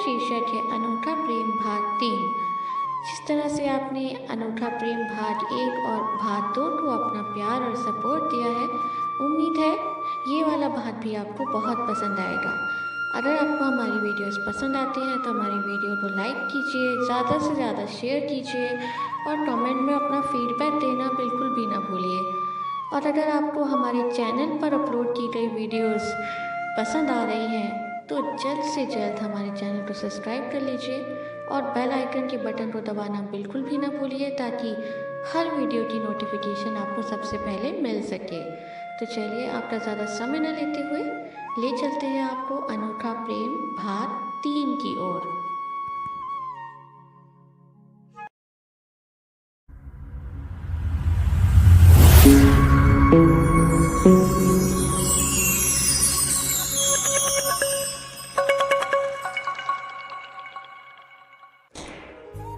शीर्षक है अनूठा प्रेम भाग 3। जिस तरह से आपने अनूठा प्रेम भाग 1 और भाग 2 को अपना प्यार और सपोर्ट दिया है, उम्मीद है ये वाला भाग भी आपको बहुत पसंद आएगा। अगर आपको हमारी वीडियोस पसंद आती हैं तो हमारी वीडियो को लाइक कीजिए, ज़्यादा से ज़्यादा शेयर कीजिए और कमेंट में अपना फीडबैक देना बिल्कुल भी ना भूलिए। और अगर आपको हमारे चैनल पर अपलोड की गई वीडियोस पसंद आ रही हैं तो जल्द से जल्द हमारे चैनल को सब्सक्राइब कर लीजिए और बेल आइकन के बटन को दबाना बिल्कुल भी ना भूलिए ताकि हर वीडियो की नोटिफिकेशन आपको सबसे पहले मिल सके। तो चलिए आपका ज़्यादा समय न लेते हुए ले चलते हैं आपको अनूठा प्रेम भाग 3 की ओर।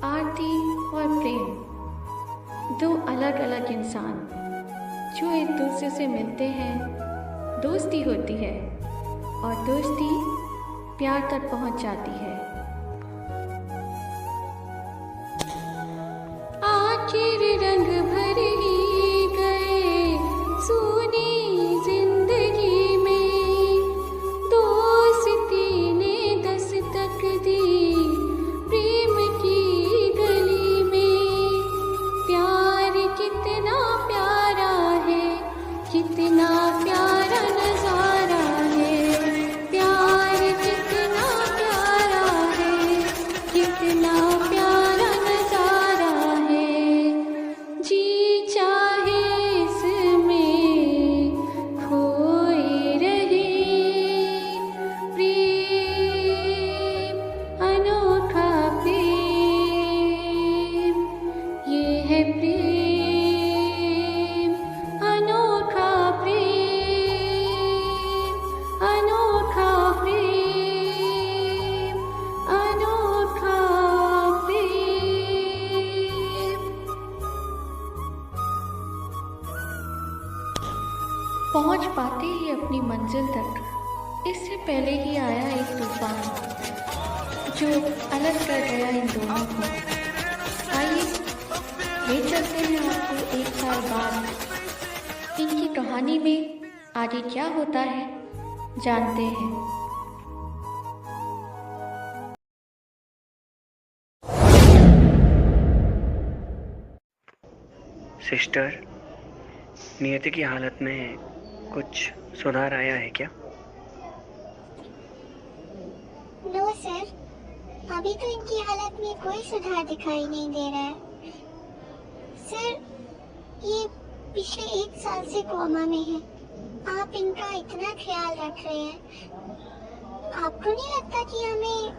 आरती और प्रेम, दो अलग अलग इंसान जो एक दूसरे से मिलते हैं, दोस्ती होती है और दोस्ती प्यार तक पहुंच जाती है। आखिर रंग भर ही गए सुनी जिंदगी में, दोस्ती ने दस्तक दी प्रेम की गली में। प्यार कितना प्यारा है, कितना प्यारा नजारा है। प्यार कितना प्यारा है, कितना प्यारा नजारा है। जी चाहे इसमें खोए रहे, प्रेम अनोखा प्रेम, ये है प्रेम अनोखा प्रेम, अनोखा प्रेम, अनोखा प्रेम। पहुंच पाते ही अपनी मंजिल तक इससे पहले ही आया एक तूफान जो अलग कर गया इन दोनों को। आइए ले चलते हैं आपको 1 साल बाद इनकी कहानी में आगे क्या होता है जानते हैं। सिस्टर, नियति की हालत में कुछ सुधार आया है क्या? नो सर, अभी तो इनकी हालत में कोई सुधार दिखाई नहीं दे रहा है। सर, ये पिछले 1 साल से कोमा में है। आप इनका इतना ख्याल रख रहे हैं, आपको नहीं लगता कि हमें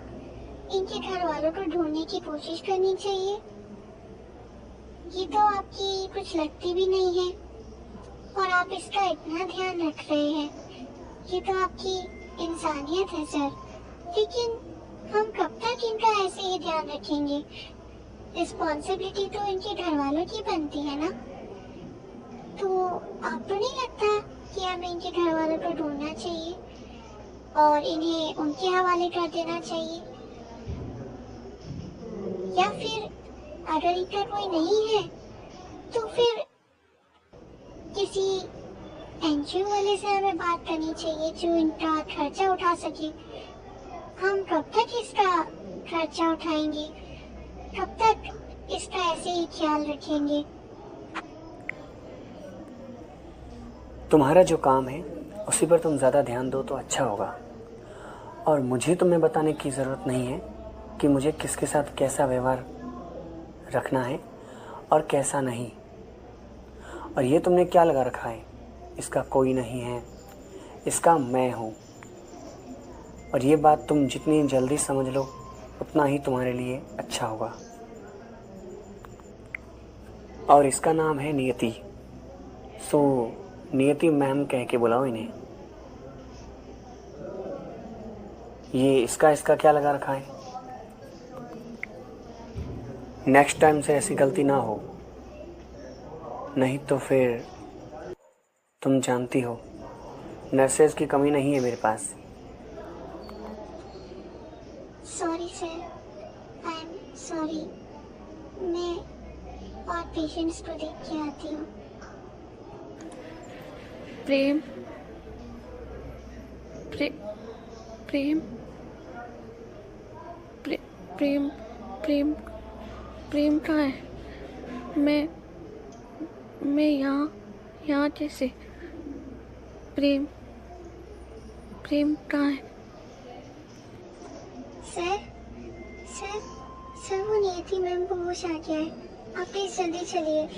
इनके घर वालों को ढूंढने की कोशिश करनी चाहिए? ये तो आपकी कुछ लगती भी नहीं है और आप इसका इतना ध्यान रख रहे हैं। ये तो आपकी इंसानियत है सर। लेकिन हम कब तक इनका ऐसे ही ध्यान रखेंगे? रिस्पॉन्सिबिलिटी तो इनके घर वालों की बनती है ना। तो आपको नहीं लगता कि हमें इनके घर वालों को ढूंढना चाहिए और इन्हें उनके हवाले कर देना चाहिए? या फिर अगर इनका कोई नहीं है तो फिर किसी एनजीओ वाले से हमें बात करनी चाहिए जो इनका खर्चा उठा सके। हम कब तक इसका खर्चा उठाएंगे? कब तक इसका ऐसे ही ख्याल रखेंगे? तुम्हारा जो काम है उसी पर तुम ज़्यादा ध्यान दो तो अच्छा होगा। और मुझे तुम्हें बताने की ज़रूरत नहीं है कि मुझे किसके साथ कैसा व्यवहार रखना है और कैसा नहीं। और ये तुमने क्या लगा रखा है, इसका कोई नहीं है, इसका मैं हूँ। और ये बात तुम जितनी जल्दी समझ लो उतना ही तुम्हारे लिए अच्छा होगा। और इसका नाम है नियति। सो नियति मैम कह के बुलाओ इन्हें। ये इसका क्या लगा रखा है? नेक्स्ट टाइम से ऐसी गलती ना हो, नहीं तो फिर तुम जानती हो नर्सेज की कमी नहीं है मेरे पास। Sorry sir, I am sorry. मैं और पेशेंट्स को देख के आती हूँ। प्रेम प्रे, प्रेम प्रे, प्रेम प्रेम प्रेम कहाँ है? मैं यहाँ कैसे? प्रेम प्रेम कहाँ है? सर सर सर, वो नियति मैम को होश आ गया है। आप प्लीज जल्दी चलिए।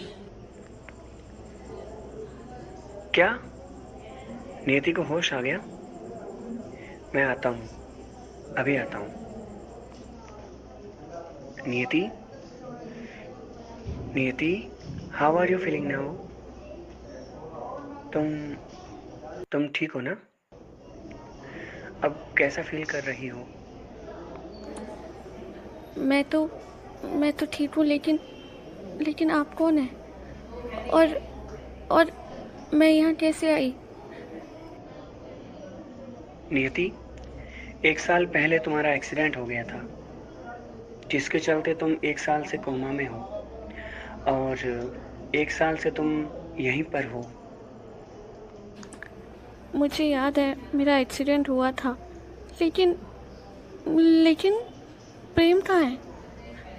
क्या? नियति को होश आ गया? मैं आता हूँ, अभी आता हूँ। Niyati, Niyati, how are you feeling now? तुम ठीक हो ना? अब कैसा फील कर रही हो? मैं तो ठीक हूँ, लेकिन आप कौन है? और मैं यहाँ कैसे आई? नियति, 1 साल पहले तुम्हारा एक्सीडेंट हो गया था, जिसके चलते तुम 1 साल से कोमा में हो, और 1 साल से तुम यहीं पर हो। मुझे याद है मेरा एक्सीडेंट हुआ था, लेकिन प्रेम कहाँ है?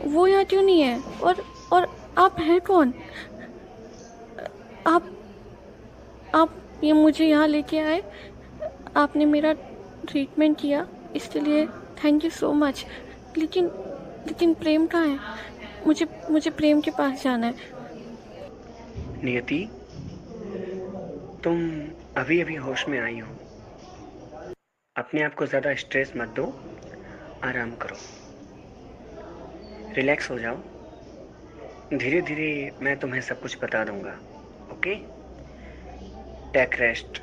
वो यहाँ क्यों नहीं है? और आप हैं कौन? आप ये मुझे यहाँ लेके आए, आपने मेरा ट्रीटमेंट किया, इसके लिए थैंक यू सो मच। लेकिन प्रेम कहाँ है? मुझे प्रेम के पास जाना है। नियति, तुम अभी अभी होश में आई हो। अपने आप को ज़्यादा स्ट्रेस मत दो, आराम करो, रिलैक्स हो जाओ। धीरे धीरे मैं तुम्हें सब कुछ बता दूंगा। Okay, take rest.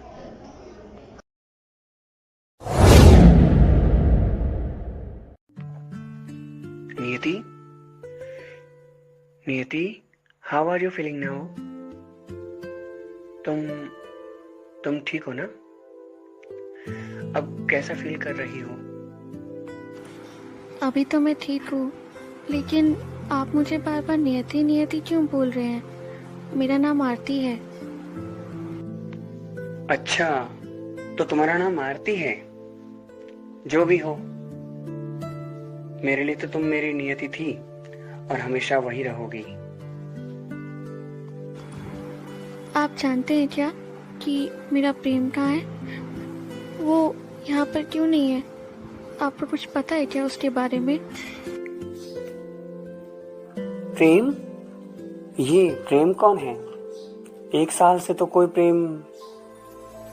Niyati, Niyati, how are you feeling now? तुम ठीक हो ना? अब कैसा फील कर रही हो? अभी तो मैं ठीक हूँ, लेकिन आप मुझे बार बार नियति नियति क्यों बोल रहे हैं? मेरा नाम आरती है। अच्छा, तो तुम्हारा नाम आरती है? जो भी हो, मेरे लिए तो तुम मेरी नियति थी और हमेशा वही रहोगी। आप जानते हैं क्या कि मेरा प्रेम कहाँ है? वो यहाँ पर क्यों नहीं है? आपको कुछ पता है क्या उसके बारे में? प्रेम? ये प्रेम कौन है? 1 साल से तो कोई प्रेम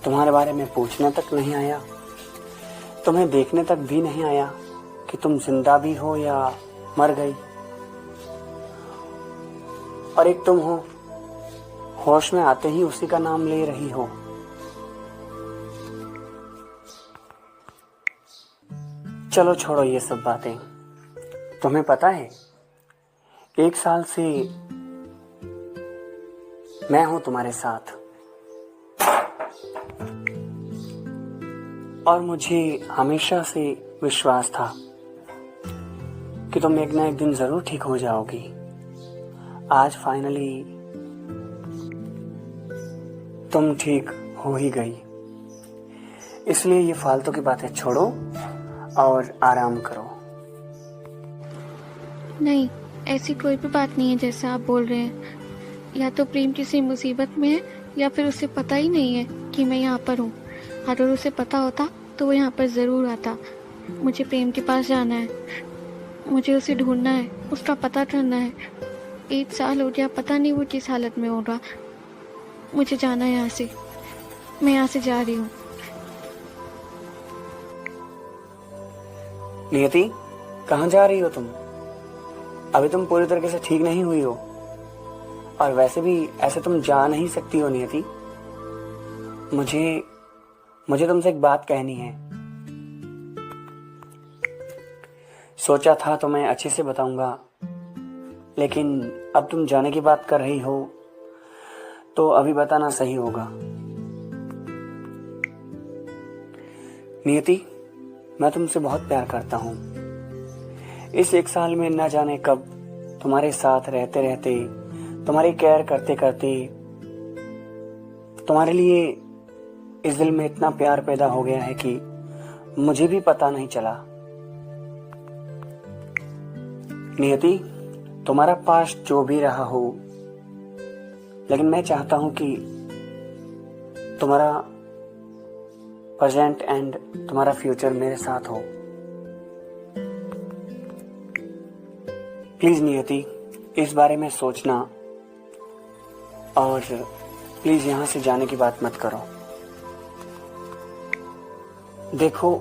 तुम्हारे बारे में पूछने तक नहीं आया, तुम्हें देखने तक भी नहीं आया कि तुम जिंदा भी हो या मर गई। और एक तुम हो, होश में आते ही उसी का नाम ले रही हो। चलो छोड़ो ये सब बातें। तुम्हें पता है, 1 साल से मैं हूं तुम्हारे साथ, और मुझे हमेशा से विश्वास था कि तुम एक ना एक दिन जरूर ठीक हो जाओगी। आज फाइनली तुम ठीक हो ही गई। इसलिए ये फालतू की बातें छोड़ो और आराम करो। नहीं, ऐसी कोई भी बात नहीं है जैसा आप बोल रहे हैं। या तो प्रेम किसी मुसीबत में है, या फिर उसे पता ही नहीं है कि मैं यहाँ पर हूँ। अगर उसे पता होता तो वो यहाँ पर ज़रूर आता। मुझे प्रेम के पास जाना है, मुझे उसे ढूंढना है, उसका पता करना है। 1 साल हो गया, पता नहीं वो किस हालत में होगा। मुझे जाना है यहाँ से, मैं यहाँ से जा रही हूँ। नियति, कहाँ जा रही हो तुम? अभी तुम पूरी तरीके से ठीक नहीं हुई हो, और वैसे भी ऐसे तुम जा नहीं सकती हो नियति। मुझे तुमसे एक बात कहनी है। सोचा था तो मैं अच्छे से बताऊंगा, लेकिन अब तुम जाने की बात कर रही हो तो अभी बताना सही होगा। नियति, मैं तुमसे बहुत प्यार करता हूँ, इस 1 साल में न जाने कब तुम्हारे साथ रहते रहते, तुम्हारी केयर करते करते तुम्हारे लिए इस दिल में इतना प्यार पैदा हो गया है कि मुझे भी पता नहीं चला। नियति, तुम्हारा पास्ट जो भी रहा हो, लेकिन मैं चाहता हूं कि तुम्हारा प्रेजेंट एंड तुम्हारा फ्यूचर मेरे साथ हो। प्लीज नियति, इस बारे में सोचना और प्लीज यहां से जाने की बात मत करो। देखो,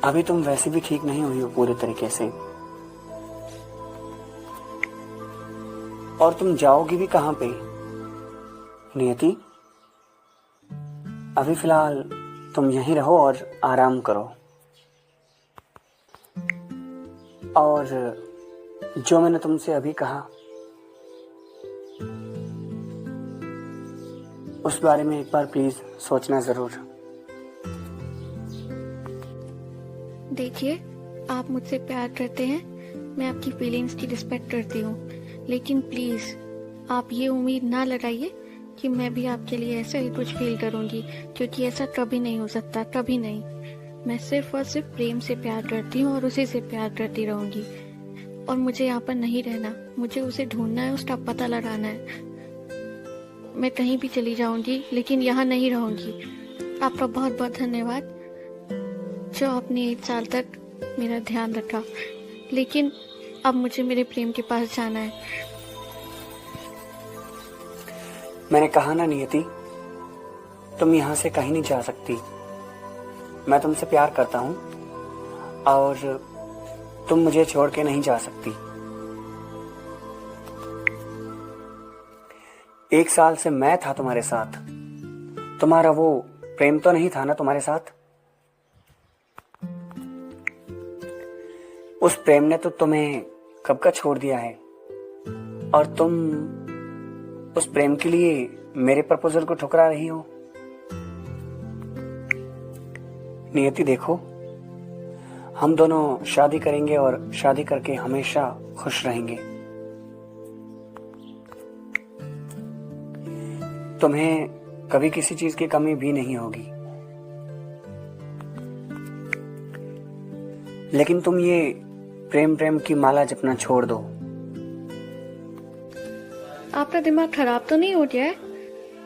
अभी तुम वैसे भी ठीक नहीं हुई हो पूरे तरीके से, और तुम जाओगी भी कहां पे? नियति, अभी फिलहाल तुम यहीं रहो और आराम करो। और जो मैंने तुमसे अभी कहा उस बारे में एक बार प्लीज सोचना जरूर। देखिए, आप मुझसे प्यार करते हैं, मैं आपकी फीलिंग्स की रिस्पेक्ट करती हूँ, लेकिन प्लीज आप ये उम्मीद ना लगाइए कि मैं भी आपके लिए ऐसा ही कुछ फील करूंगी, क्योंकि ऐसा कभी नहीं हो सकता, कभी नहीं। मैं सिर्फ और सिर्फ प्रेम से प्यार करती हूँ और उसी से प्यार करती रहूंगी। और मुझे यहाँ पर नहीं रहना, मुझे उसे ढूंढना है, उसका पता लगाना है। मैं कहीं भी चली जाऊंगी, लेकिन यहाँ नहीं रहूंगी। आपका बहुत बहुत धन्यवाद जो आपने 1 साल तक मेरा ध्यान रखा, लेकिन अब मुझे मेरे प्रेम के पास जाना है। मैंने कहा ना नियति, तुम यहां से कहीं नहीं जा सकती। मैं तुमसे प्यार करता हूं और तुम मुझे छोड़ के नहीं जा सकती। 1 साल से मैं था तुम्हारे साथ, तुम्हारा वो प्रेम तो नहीं था ना तुम्हारे साथ? उस प्रेम ने तो तुम्हें कब का छोड़ दिया है, और तुम उस प्रेम के लिए मेरे प्रपोजल को ठुकरा रही हो। नियति देखो, हम दोनों शादी करेंगे और शादी करके हमेशा खुश रहेंगे। तुम्हें कभी किसी चीज की कमी भी नहीं होगी। लेकिन तुम ये प्रेम प्रेम की माला जपना छोड़ दो। आपका दिमाग खराब तो नहीं हो गया है?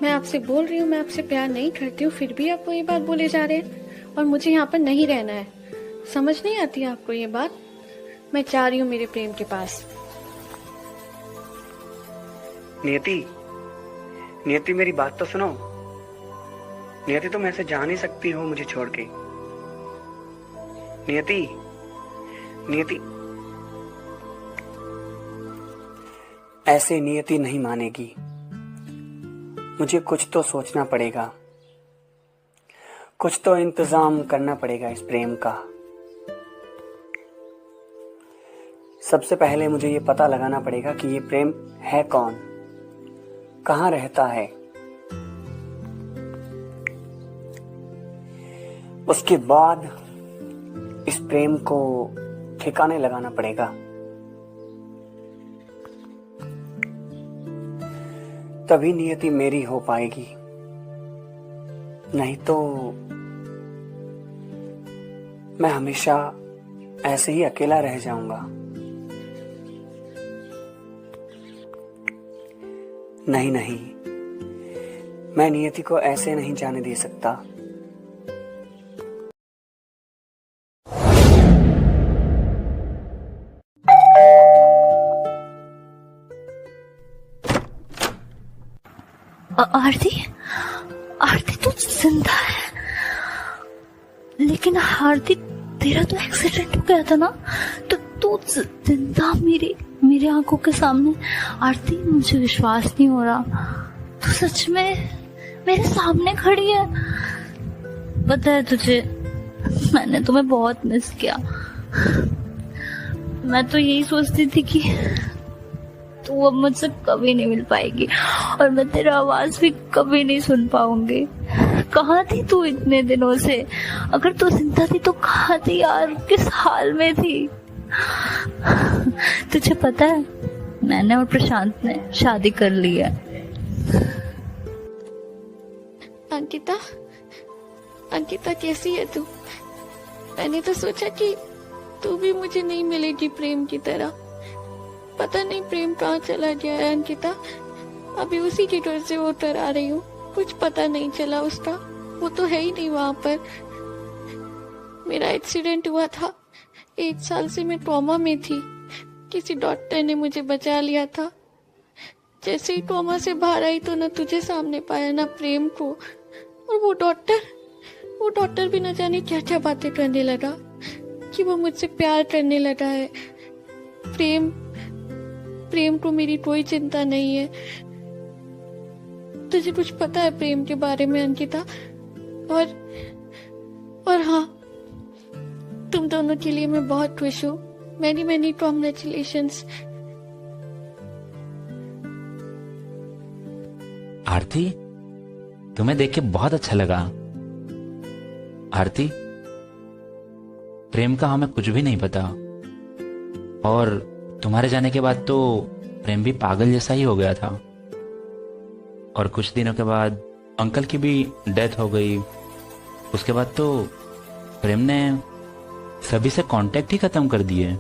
मैं आपसे बोल रही हूँ मैं आपसे प्यार नहीं करती हूँ, फिर भी आप वही बात बोले जा रहे हैं, और मुझे यहाँ पर नहीं रहना है। समझ नहीं आती आपको ये बात? मैं चाह रही हूँ मेरे प्रेम के पास। नियति, नियति मेरी बात तो सुनो। नियति, तुम ऐसे जा नहीं सकती हो मुझे छोड़ के। नियति, नियति, ऐसे नियति नहीं मानेगी। मुझे कुछ तो सोचना पड़ेगा, कुछ तो इंतजाम करना पड़ेगा इस प्रेम का। सबसे पहले मुझे ये पता लगाना पड़ेगा कि ये प्रेम है कौन, कहाँ रहता है। उसके बाद इस प्रेम को ठिकाने लगाना पड़ेगा। तभी नियति मेरी हो पाएगी, नहीं तो मैं हमेशा ऐसे ही अकेला रह जाऊंगा। नहीं नहीं, मैं नियति को ऐसे नहीं जाने दे सकता। आरती, आरती तू जिंदा है? लेकिन आरती, तेरा तो एक्सीडेंट हो गया था ना, तो तू जिंदा मेरे आंखों के सामने। आरती, मुझे विश्वास नहीं हो रहा, तू सच में मेरे सामने खड़ी है। पता है तुझे, मैंने तुम्हें बहुत मिस किया। मैं तो यही सोचती थी कि तू अब मुझसे कभी नहीं मिल पाएगी और मैं तेरा आवाज भी कभी नहीं सुन पाऊंगी। कहाँ थी तू इतने दिनों से? अगर तू जिंदा थी तो कहाँ थी यार? किस हाल में थी? तुझे पता है मैंने और प्रशांत ने शादी कर ली है। अंकिता, अंकिता कैसी है तू? मैंने तो सोचा कि तू भी मुझे नहीं मिलेगी प्रेम की तरह। पता नहीं प्रेम कहाँ चला गया है अंकिता। अभी उसी के घर से होकर आ रही हूँ, कुछ पता नहीं चला उसका। वो तो है ही नहीं वहां पर। मेरा एक्सीडेंट हुआ था, 1 साल से मैं ट्रॉमा में थी। किसी डॉक्टर ने मुझे बचा लिया था। जैसे ही ट्रॉमा से बाहर आई तो न तुझे सामने पाया न प्रेम को। और वो डॉक्टर भी न जाने क्या क्या बातें करने लगा कि वो मुझसे प्यार करने लगा है। प्रेम को मेरी कोई चिंता नहीं है। तुझे कुछ पता है प्रेम के बारे में अंकिता? और हाँ, तुम दोनों के लिए मैं बहुत खुश हूँ। Many congratulations. आरती, तुम्हें देख के बहुत अच्छा लगा। आरती, प्रेम का हमें कुछ भी नहीं पता, और तुम्हारे जाने के बाद तो प्रेम भी पागल जैसा ही हो गया था। और कुछ दिनों के बाद अंकल की भी डेथ हो गई। उसके बाद तो प्रेम ने सभी से कांटेक्ट ही खत्म कर दिए।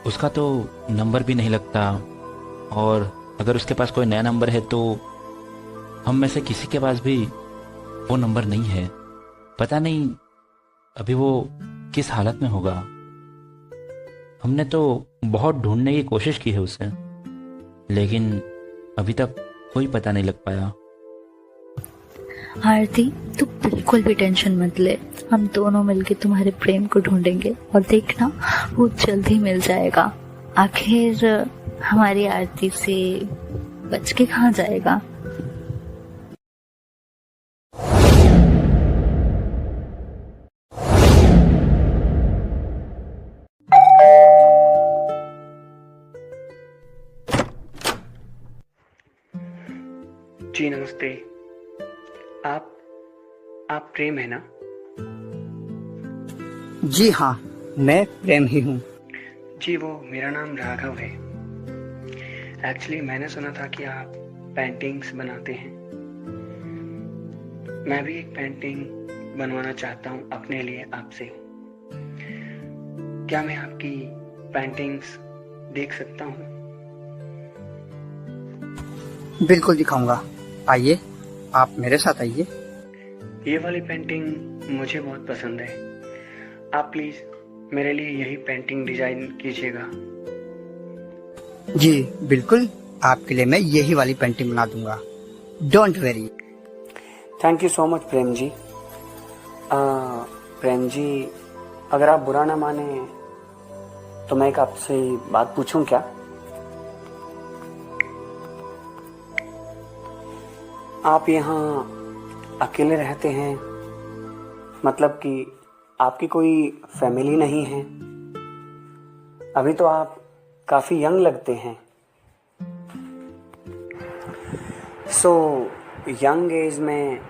उसका तो नंबर भी नहीं लगता, और अगर उसके पास कोई नया नंबर है तो हम में से किसी के पास भी वो नंबर नहीं है। पता नहीं अभी वो किस हालत में होगा। हमने तो बहुत ढूंढने की कोशिश की है उसे, लेकिन अभी तक कोई पता नहीं लग पाया। आरती, तू बिल्कुल भी टेंशन मत ले। हम दोनों मिलके तुम्हारे प्रेम को ढूंढेंगे और देखना वो जल्द ही मिल जाएगा। आखिर हमारी आरती से बच के कहाँ जाएगा। जी नमस्ते। आप प्रेम है ना? जी हाँ, मैं प्रेम ही हूँ। जी वो मेरा नाम राघव है। एक्चुअली मैंने सुना था कि आप पेंटिंग्स बनाते हैं। मैं भी एक पेंटिंग बनवाना चाहता हूँ अपने लिए आपसे। क्या मैं आपकी पेंटिंग्स देख सकता हूँ? बिल्कुल दिखाऊंगा। आइए, आप मेरे साथ आइए। ये वाली पेंटिंग मुझे बहुत पसंद है। आप प्लीज मेरे लिए यही पेंटिंग डिजाइन कीजिएगा। जी बिल्कुल, आपके लिए मैं यही वाली पेंटिंग बना दूंगा। Don't worry. Thank you so much Prem ji. Prem ji, अगर आप बुरा ना माने तो मैं एक आपसे बात पूछूं क्या? आप यहाँ अकेले रहते हैं, मतलब कि आपकी कोई फैमिली नहीं है? अभी तो आप काफी यंग लगते हैं। सो यंग एज में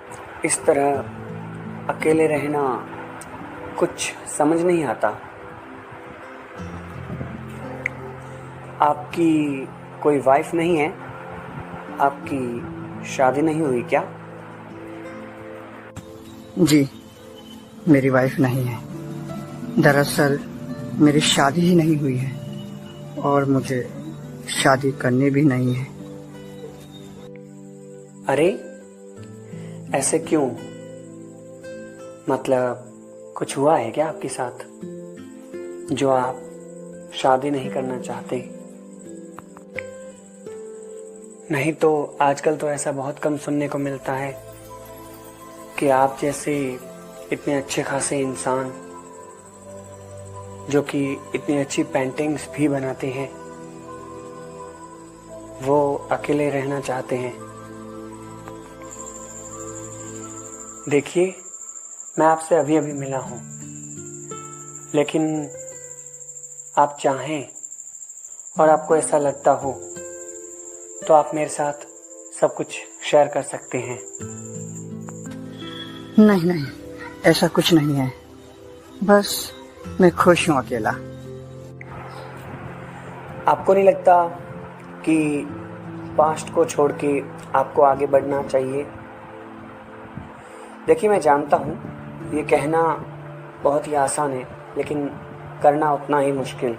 इस तरह अकेले रहना कुछ समझ नहीं आता। आपकी कोई वाइफ नहीं है? आपकी शादी नहीं हुई क्या? जी, मेरी वाइफ नहीं है। दरअसल मेरी शादी ही नहीं हुई है, और मुझे शादी करनी भी नहीं है। अरे ऐसे क्यों? मतलब कुछ हुआ है क्या आपके साथ जो आप शादी नहीं करना चाहते? नहीं तो आजकल तो ऐसा बहुत कम सुनने को मिलता है कि आप जैसे इतने अच्छे खासे इंसान जो कि इतनी अच्छी पेंटिंग्स भी बनाते हैं, वो अकेले रहना चाहते हैं। देखिए, मैं आपसे अभी अभी मिला हूं, लेकिन आप चाहें और आपको ऐसा लगता हो तो आप मेरे साथ सब कुछ शेयर कर सकते हैं। नहीं नहीं, ऐसा कुछ नहीं है, बस मैं खुश हूँ अकेला। आपको नहीं लगता कि पास्ट को छोड़ के आपको आगे बढ़ना चाहिए? देखिए, मैं जानता हूँ ये कहना बहुत ही आसान है, लेकिन करना उतना ही मुश्किल।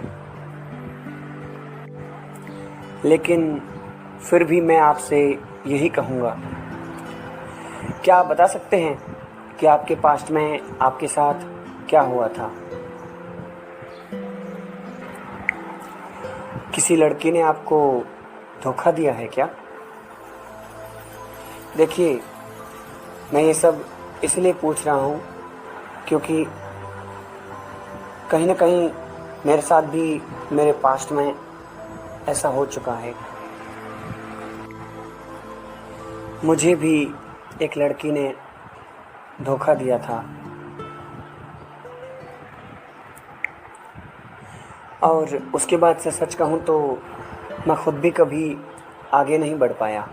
लेकिन फिर भी मैं आपसे यही कहूँगा, क्या आप बता सकते हैं कि आपके पास्ट में आपके साथ क्या हुआ था? किसी लड़की ने आपको धोखा दिया है क्या? देखिए, मैं ये सब इसलिए पूछ रहा हूँ क्योंकि कहीं ना कहीं मेरे साथ भी मेरे पास्ट में ऐसा हो चुका है। मुझे भी एक लड़की ने धोखा दिया था और उसके बाद से सच कहूँ तो मैं खुद भी कभी आगे नहीं बढ़ पाया।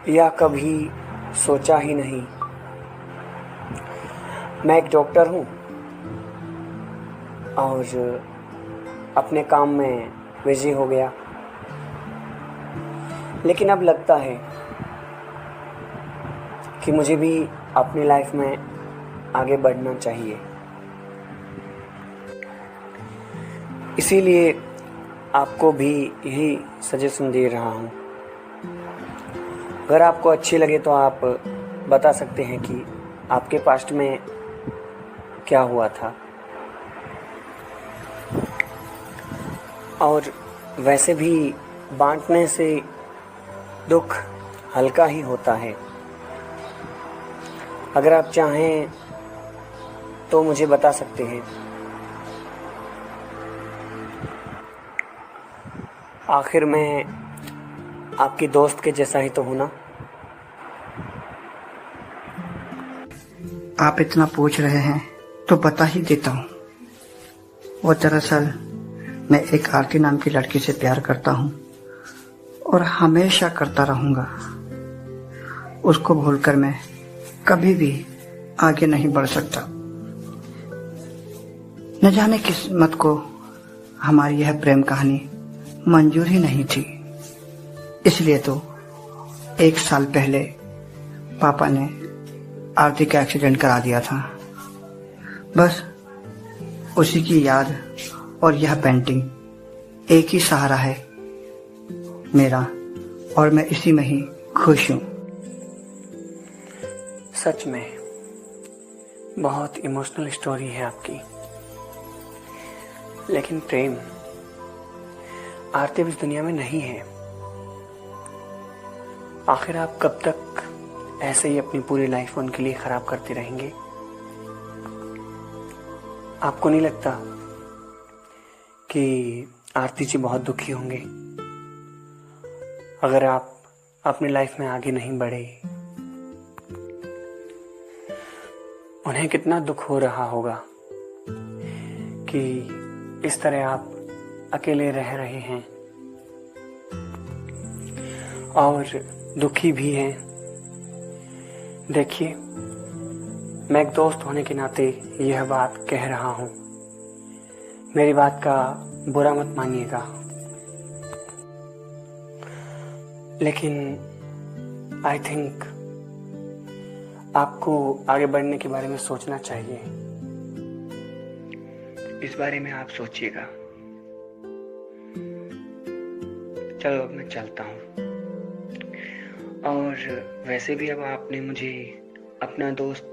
या कभी सोचा ही नहीं। मैं एक डॉक्टर हूँ और अपने काम में बिजी हो गया, लेकिन अब लगता है कि मुझे भी अपनी लाइफ में आगे बढ़ना चाहिए। इसीलिए आपको भी यही सजेशन दे रहा हूँ। अगर आपको अच्छी लगे तो आप बता सकते हैं कि आपके पास्ट में क्या हुआ था। और वैसे भी बांटने से दुख हल्का ही होता है। अगर आप चाहें तो मुझे बता सकते हैं। आखिर मैं आपकी दोस्त के जैसा ही तो हूं ना। आप इतना पूछ रहे हैं तो बता ही देता हूँ। वो दरअसल मैं एक आरती नाम की लड़की से प्यार करता हूँ और हमेशा करता रहूंगा। उसको भूलकर मैं कभी भी आगे नहीं बढ़ सकता। न जाने किस्मत को हमारी यह प्रेम कहानी मंजूर ही नहीं थी। इसलिए तो 1 साल पहले पापा ने आरती का एक्सीडेंट करा दिया था। बस उसी की याद और यह पेंटिंग एक ही सहारा है मेरा, और मैं इसी में ही खुश हूँ। सच में बहुत इमोशनल स्टोरी है आपकी। लेकिन प्रेम, आरती इस दुनिया में नहीं है। आखिर आप कब तक ऐसे ही अपनी पूरी लाइफ उनके लिए खराब करते रहेंगे? आपको नहीं लगता कि आरती जी बहुत दुखी होंगे अगर आप अपनी लाइफ में आगे नहीं बढ़े? उन्हें कितना दुख हो रहा होगा कि इस तरह आप अकेले रह रहे हैं और दुखी भी हैं। देखिए, मैं एक दोस्त होने के नाते यह बात कह रहा हूँ। मेरी बात का बुरा मत मानिएगा, लेकिन आई थिंक आपको आगे बढ़ने के बारे में सोचना चाहिए। इस बारे में आप सोचिएगा। चलो अब मैं चलता हूँ। और वैसे भी अब आपने मुझे अपना दोस्त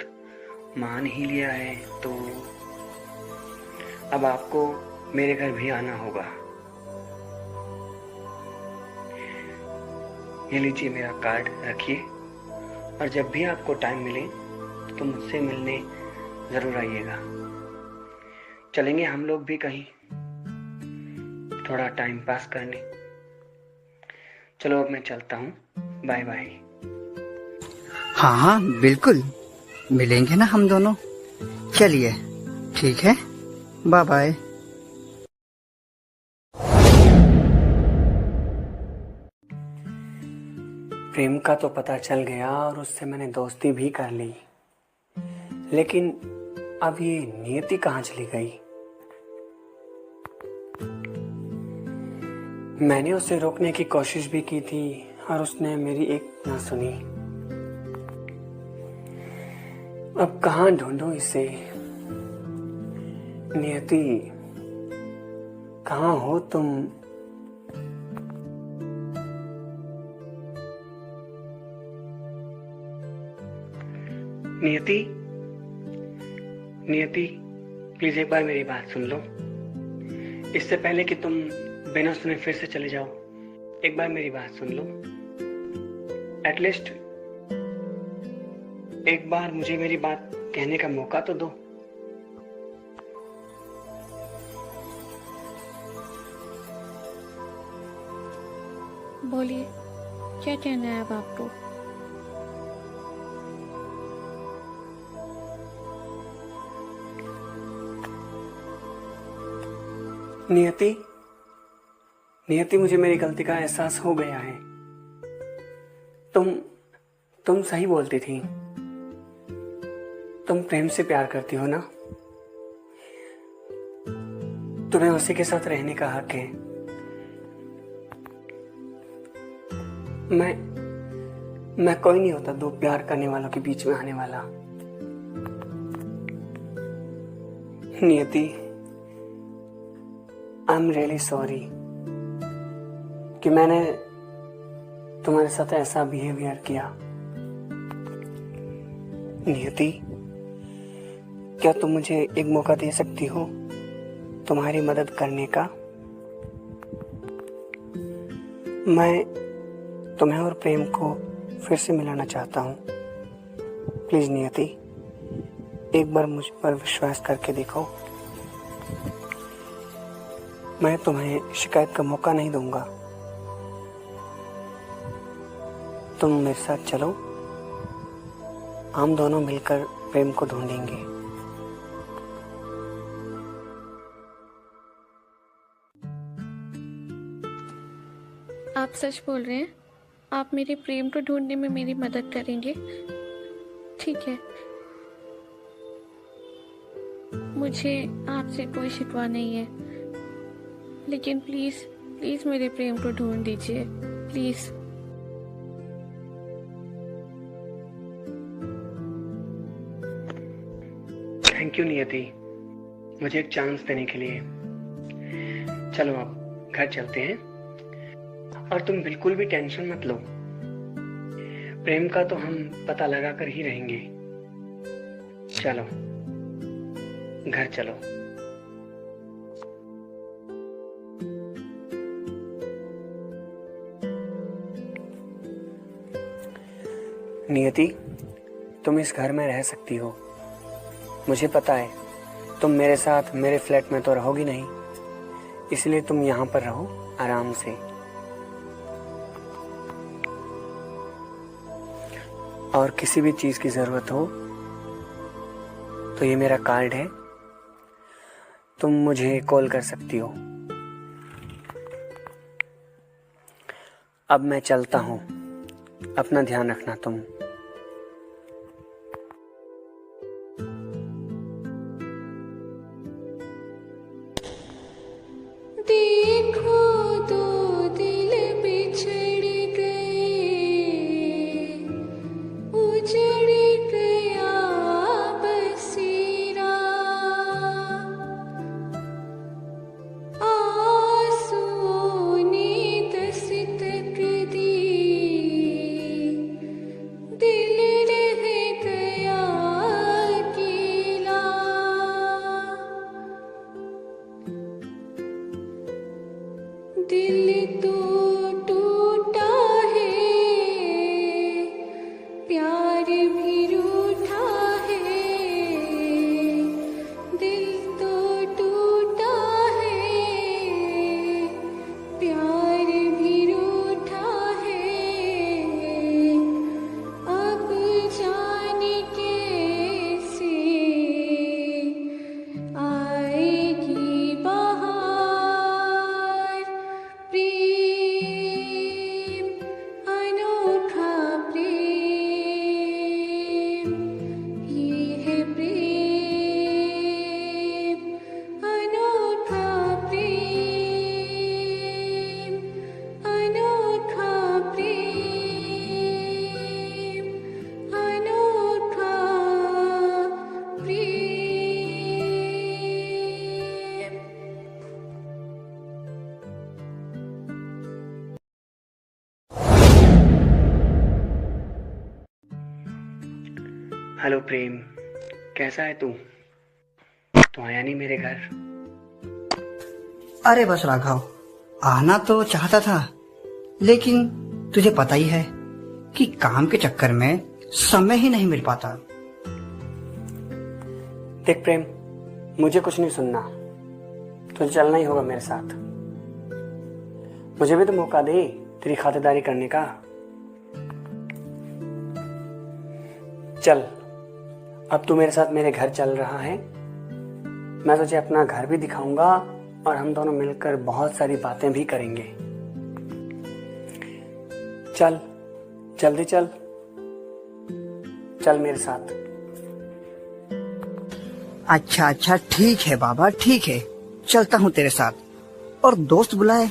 मान ही लिया है, तो अब आपको मेरे घर भी आना होगा। ये लीजिए मेरा कार्ड, रखिए, और जब भी आपको टाइम मिले तो मुझसे मिलने जरूर आइएगा। चलेंगे हम लोग भी कहीं थोड़ा टाइम पास करने। चलो अब मैं चलता हूँ। Bye bye. हाँ हाँ बिल्कुल, मिलेंगे ना हम दोनों। चलिए ठीक है, बाय बाय। प्रेम का तो पता चल गया और उससे मैंने दोस्ती भी कर ली, लेकिन अब ये नियति कहाँ चली गई? मैंने उसे रोकने की कोशिश भी की थी और उसने मेरी एक ना सुनी। अब कहाँ ढूंढूं इसे? नियति, कहाँ हो तुम? नियति, नियति, प्लीज एक बार मेरी बात सुन लो। इससे पहले कि तुम बिना सुने फिर से चले जाओ, एक बार मेरी बात सुन लो। एटलीस्ट एक बार मुझे मेरी बात कहने का मौका तो दो। बोलिए, क्या कहना है अब आपको? नियति, नियति, मुझे मेरी गलती का एहसास हो गया है। तुम सही बोलती थी। तुम प्रेम से प्यार करती हो ना? तुम्हें उसी के साथ रहने का हक है। मैं कोई नहीं होता दो प्यार करने वालों के बीच में आने वाला। नियति, आई एम रियली सॉरी कि मैंने तुम्हारे साथ ऐसा बिहेवियर किया। नियति, क्या तुम मुझे एक मौका दे सकती हो तुम्हारी मदद करने का? मैं तुम्हें और प्रेम को फिर से मिलाना चाहता हूँ। प्लीज नियति, एक बार मुझ पर विश्वास करके देखो। मैं तुम्हें शिकायत का मौका नहीं दूंगा। तुम मेरे साथ चलो, हम दोनों मिलकर प्रेम को ढूंढेंगे। आप सच बोल रहे हैं? आप मेरे प्रेम को ढूंढने में मेरी मदद करेंगे? ठीक है, मुझे आपसे कोई शिकवा नहीं है, लेकिन प्लीज प्लीज मेरे प्रेम को ढूंढ दीजिए, प्लीज। थैंक यू नियति, मुझे एक चांस देने के लिए। चलो अब घर चलते हैं और तुम बिल्कुल भी टेंशन मत लो। प्रेम का तो हम पता लगा कर ही रहेंगे। चलो घर चलो। नियति, तुम इस घर में रह सकती हो। मुझे पता है तुम मेरे साथ मेरे फ्लैट में तो रहोगी नहीं, इसलिए तुम यहाँ पर रहो आराम से। और किसी भी चीज की जरूरत हो तो ये मेरा कार्ड है, तुम मुझे कॉल कर सकती हो। अब मैं चलता हूँ, अपना ध्यान रखना तुम। देखो दो दिल बिछड़ गए, उजड़ गया बसेरा, आंसुओं ने दस्तक दी, दिल रह गया अकेला। दिल तो टूटा है, प्यार भी रूठा है। दिल तो टूटा है, प्यार भी रूठा है। अब जाने कैसे आएगी बहार। प्रेम अनोखा हेलो प्रेम, कैसा है तू? तो आया नहीं मेरे घर? अरे बस राघव, आना तो चाहता था, लेकिन तुझे पता ही है कि काम के चक्कर में समय ही नहीं मिल पाता। देख प्रेम, मुझे कुछ नहीं सुनना, तुझे चलना ही होगा मेरे साथ। मुझे भी तो मौका दे तेरी खातिरदारी करने का। चल, अब तू मेरे साथ मेरे घर चल रहा है। मैं तुझे अपना घर भी दिखाऊंगा और हम दोनों मिलकर बहुत सारी बातें भी करेंगे। चल, जल्दी चल, चल मेरे साथ। अच्छा अच्छा, ठीक है बाबा, ठीक है, चलता हूँ तेरे साथ। और दोस्त बुलाए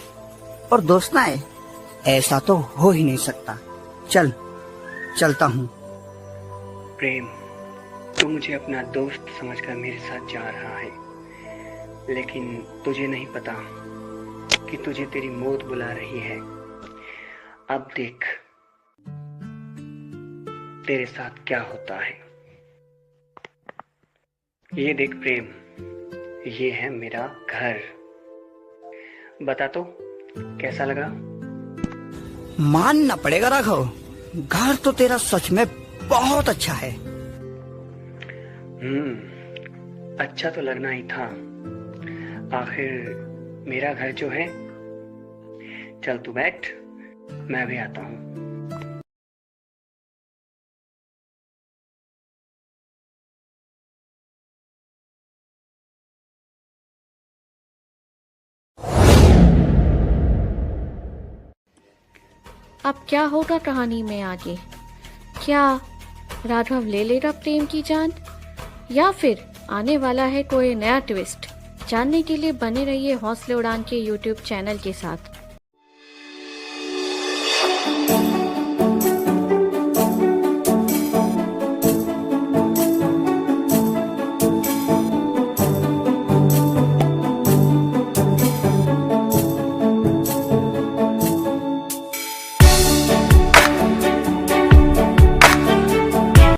और दोस्त ना आए, ऐसा तो हो ही नहीं सकता। चल, चलता हूँ। प्रेम, तू मुझे अपना दोस्त समझकर मेरे साथ जा रहा है, लेकिन तुझे नहीं पता कि तुझे तेरी मौत बुला रही है। अब देख तेरे साथ क्या होता है। ये देख प्रेम, ये है मेरा घर। बता तो कैसा लगा? मानना पड़ेगा राघव, घर तो तेरा सच में बहुत अच्छा है। अच्छा तो लगना ही था। आखिर मेरा घर जो है। चल तू बैठ, मैं भी आता हूँ। अब क्या होगा कहानी में आगे? क्या राघव ले लेगा प्रेम की जान, या फिर आने वाला है कोई नया ट्विस्ट? जानने के लिए बने रहिए हौसले उड़ान के YouTube चैनल के साथ।